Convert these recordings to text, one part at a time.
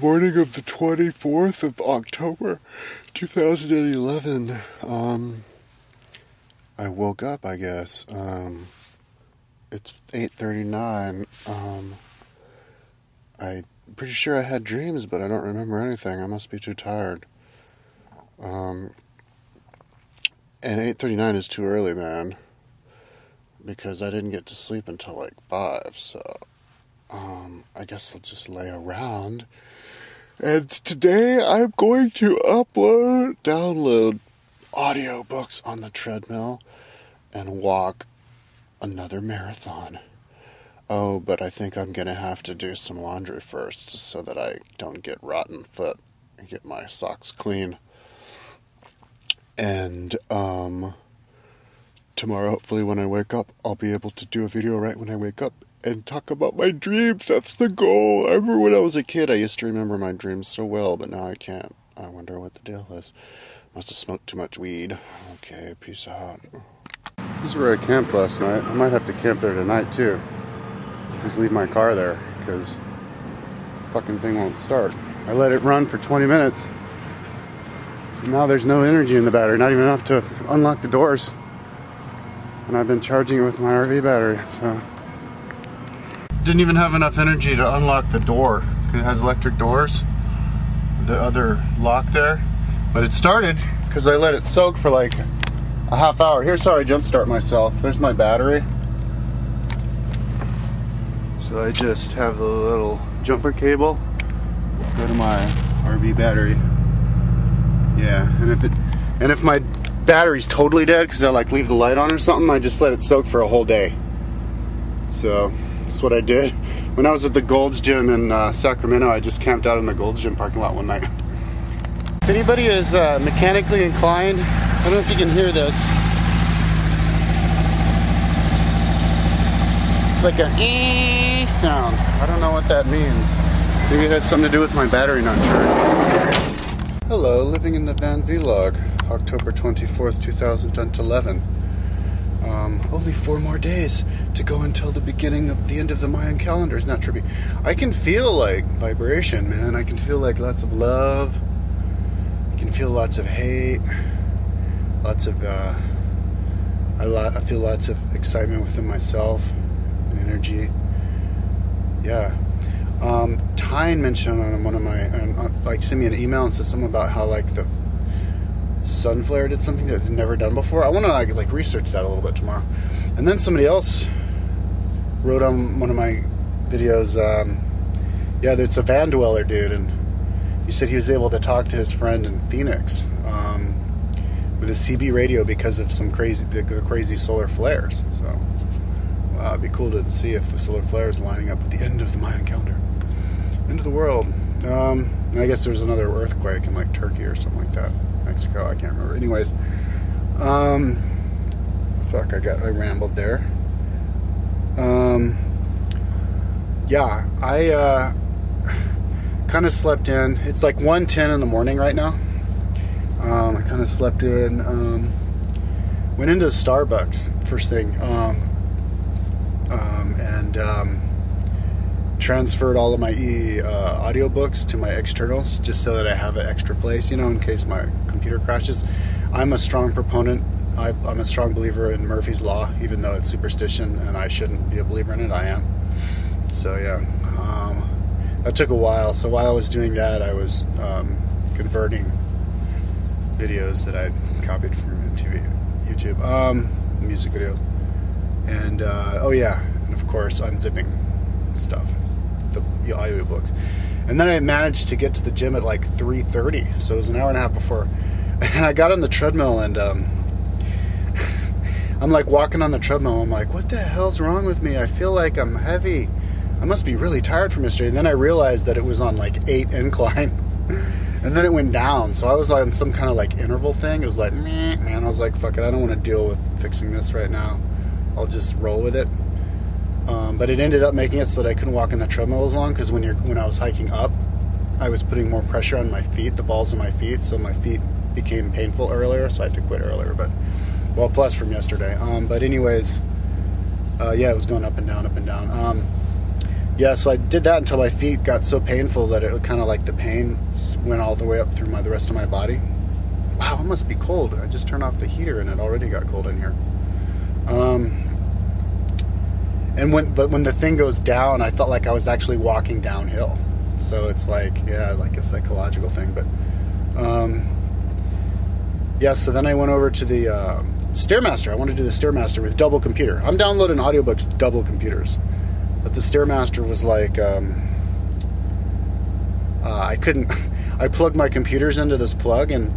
Morning of the 24th of October, 2011. I woke up, I guess. It's 8:39. I'm pretty sure I had dreams, but I don't remember anything. I must be too tired. And 8:39 is too early, man, because I didn't get to sleep until like 5, so I guess I'll just lay around. And today I'm going to download audiobooks on the treadmill and walk another marathon. Oh, but I think I'm going to have to do some laundry first so that I don't get rotten foot and get my socks clean. And tomorrow, hopefully when I wake up, I'll be able to do a video right when I wake up and talk about my dreams. That's the goal. I remember when I was a kid, I used to remember my dreams so well, but now I can't. I wonder what the deal is. Must have smoked too much weed. Okay, peace out. This is where I camped last night. I might have to camp there tonight, too. Just leave my car there, because the fucking thing won't start. I let it run for 20 minutes. And now there's no energy in the battery, not even enough to unlock the doors. And I've been charging it with my RV battery, so... Didn't even have enough energy to unlock the door. It has electric doors. The other lock there. But it started because I let it soak for like a half hour. Here's how I jump start myself. There's my battery. So I just have the little jumper cable. Go to my RV battery. Yeah, and if my battery's totally dead because I like leave the light on or something, I just let it soak for a whole day. So that's what I did. When I was at the Gold's Gym in Sacramento, I just camped out in the Gold's Gym parking lot one night. If anybody is mechanically inclined, I don't know if you can hear this. It's like a ee sound. I don't know what that means. Maybe it has something to do with my battery not charged. Hello, living in the van vlog, October 24th, 2011. Only 4 more days to go until the end of the Mayan calendar. Isn't that trippy? I can feel like vibration, man. I can feel like lots of love. I can feel lots of hate. Lots of, I feel lots of excitement within myself and energy. Yeah. Tyne mentioned on one of my, sent me an email and said something about how like the Sunflare did something that I'd never done before. I want to like research that a little bit tomorrow. And then somebody else wrote on one of my videos, yeah, it's a van dweller dude, and he said he was able to talk to his friend in Phoenix with a CB radio because of some crazy solar flares. So it'd be cool to see if the solar flares lining up at the end of the Mayan calendar. End of the world. I guess there's another earthquake in like Turkey or something like that. Mexico, I can't remember. Anyways, fuck, I rambled there. Yeah, I kind of slept in. It's like 1:10 in the morning right now. I kind of slept in. Went into Starbucks first thing, and transferred all of my audiobooks to my externals just so that I have an extra place, in case my computer crashes. I'm a strong proponent. I'm a strong believer in Murphy's Law, even though it's superstition and I shouldn't be a believer in it. I am. So yeah, that took a while. So while I was doing that, I was converting videos that I'd copied from YouTube, music videos, and oh yeah, and of course unzipping stuff, the audiobooks. And then I managed to get to the gym at like 3:30, so it was an hour and a half before. And I got on the treadmill, and I'm like walking on the treadmill. I'm like, what the hell's wrong with me? I feel like I'm heavy. I must be really tired from yesterday. And then I realized that it was on like 8 incline, and then it went down. So I was on some kind of like interval thing. It was like, man, I was like, fuck it, I don't want to deal with fixing this right now. I'll just roll with it. But it ended up making it so that I couldn't walk in the treadmill as long, because when I was hiking up, I was putting more pressure on my feet, the balls of my feet, so my feet became painful earlier, so I had to quit earlier. But well, plus from yesterday. But anyways, yeah, it was going up and down, up and down. yeah, so I did that until my feet got so painful that it kind of like the pain went all the way up through the rest of my body. Wow, it must be cold. I just turned off the heater and it already got cold in here. But when the thing goes down, I felt like I was actually walking downhill. So it's like, yeah, like a psychological thing. But yeah, so then I went over to the Stairmaster. I wanted to do the Stairmaster with double computer. I'm downloading audiobooks with double computers. But the Stairmaster was like, I couldn't, I plugged my computers into this plug and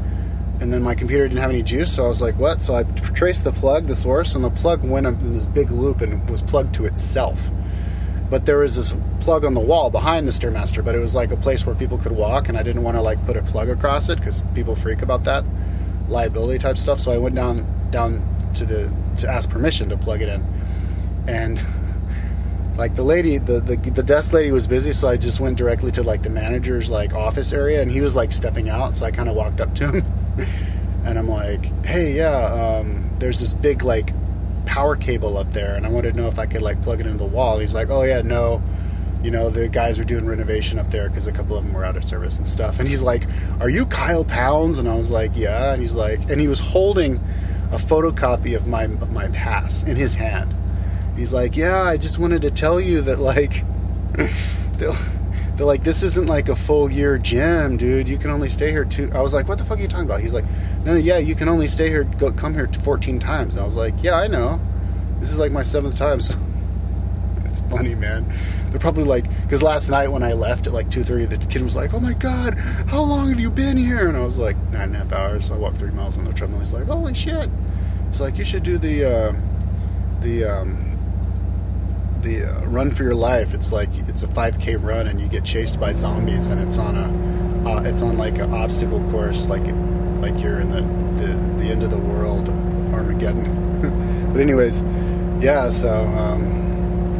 then my computer didn't have any juice, so I was like, what? So I traced the plug, the source, and the plug went up in this big loop and was plugged to itself. But there was this plug on the wall behind the Stairmaster, but it was like a place where people could walk, and I didn't want to like put a plug across it because people freak about that liability type stuff. So I went down to ask permission to plug it in, and like the lady, the desk lady was busy, so I just went directly to like the manager's like office area, and he was like stepping out, so I kind of walked up to him. And I'm like, hey, yeah, there's this big like power cable up there, and I wanted to know if I could like plug it into the wall. And he's like, oh yeah, no, you know, the guys are doing renovation up there because a couple of them were out of service and stuff. And he's like, are you Kyle Pounds? And I was like, yeah. And he's like, and he was holding a photocopy of my pass in his hand. He's like, yeah, I just wanted to tell you that like they're like, this isn't like a full year gym, dude. You can only stay here I was like, what the fuck are you talking about? He's like, no, yeah, you can only stay here, come here 14 times. And I was like, yeah, I know. This is like my 7th time. So it's funny, man. They're probably like, because last night when I left at like 2:30, the kid was like, oh my God, how long have you been here? And I was like, 9.5 hours. So I walked 3 miles on the treadmill. He's like, holy shit. He's like, you should do the run for your life. It's like, it's a 5K run and you get chased by zombies, and it's on like an obstacle course, like you're in the end of the world, Armageddon. But anyways, yeah, so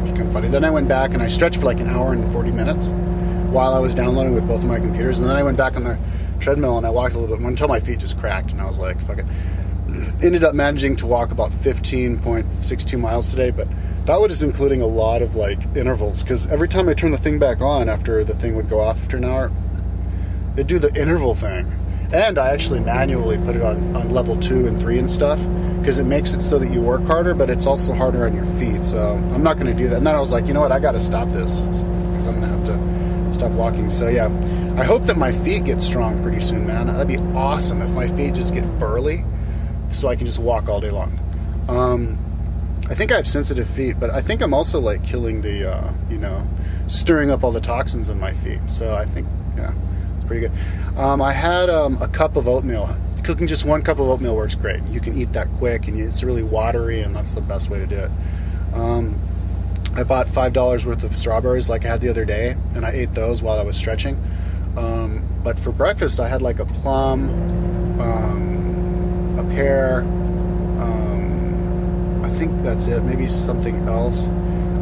it's kind of funny. Then I went back and I stretched for like an hour and 40 minutes while I was downloading with both of my computers, and then I went back on the treadmill and I walked a little bit until my feet just cracked, and I was like, fuck it. Ended up managing to walk about 15.62 miles today, but that was including a lot of like intervals, because every time I turn the thing back on after the thing would go off after an hour, it'd do the interval thing. And I actually manually put it on level 2 and 3 and stuff, because it makes it so that you work harder, but it's also harder on your feet. So I'm not going to do that. And then I was like, you know what, I got to stop this, because I'm going to have to stop walking. So yeah, I hope that my feet get strong pretty soon, man. That'd be awesome if my feet just get burly so I can just walk all day long. I think I have sensitive feet, but I think I'm also like killing the, stirring up all the toxins in my feet. So I think, yeah, it's pretty good. I had a cup of oatmeal. Cooking just 1 cup of oatmeal works great. You can eat that quick, and it's really watery, and that's the best way to do it. I bought $5 worth of strawberries like I had the other day, and I ate those while I was stretching. But for breakfast, I had like a plum, a pear, I think that's it, maybe something else.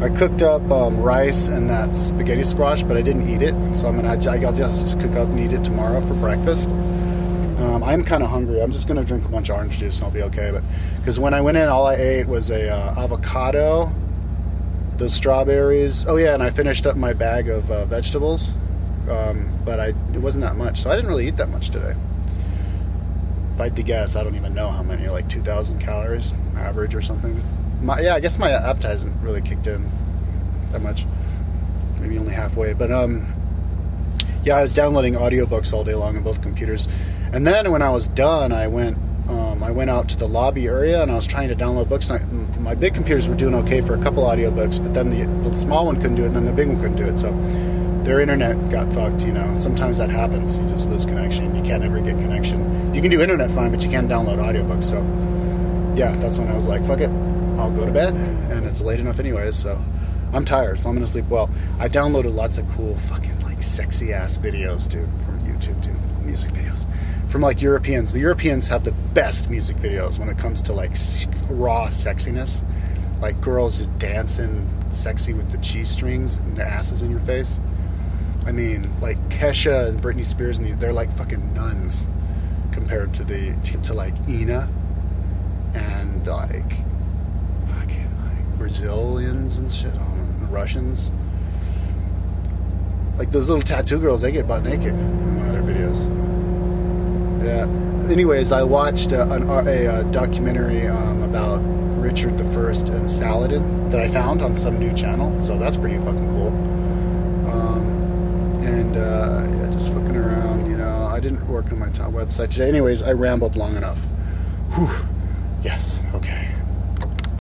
I cooked up rice and that spaghetti squash, but I didn't eat it, so I got just cook up and eat it tomorrow for breakfast. I'm kind of hungry. I'm just going to drink a bunch of orange juice and I'll be okay. But because when I went in, all I ate was a avocado, those strawberries. Oh yeah, and I finished up my bag of vegetables, but it wasn't that much, so I didn't really eat that much today. If I had to guess, I don't even know how many, like 2,000 calories average or something. I guess my appetite hasn't really kicked in that much. Maybe only halfway. But yeah, I was downloading audiobooks all day long on both computers. And then when I was done, I went out to the lobby area and I was trying to download books. My big computers were doing okay for a couple audiobooks, but then the small one couldn't do it, and then the big one couldn't do it. So their internet got fucked, Sometimes that happens. You just lose connection. You can't ever get connection. You can do internet fine, but you can't download audiobooks. So yeah, that's when I was like, fuck it, I'll go to bed. And it's late enough anyways, so I'm tired, so I'm gonna sleep well. I downloaded lots of cool fucking like sexy ass videos, dude, from YouTube, dude. Music videos. From like Europeans. The Europeans have the best music videos when it comes to like raw sexiness. Like girls just dancing sexy with the cheese strings and their asses in your face. I mean, like Kesha and Britney Spears, and they're like fucking nuns compared to like Ina and like fucking like Brazilians and shit, Russians. Like those little tattoo girls, they get butt naked in one of their videos. Yeah. Anyways, I watched a documentary about Richard I and Saladin that I found on some new channel, so that's pretty fucking cool. Yeah, just fucking around, you know. I didn't work on my website today. Anyways, I rambled long enough. Whew. Yes, okay.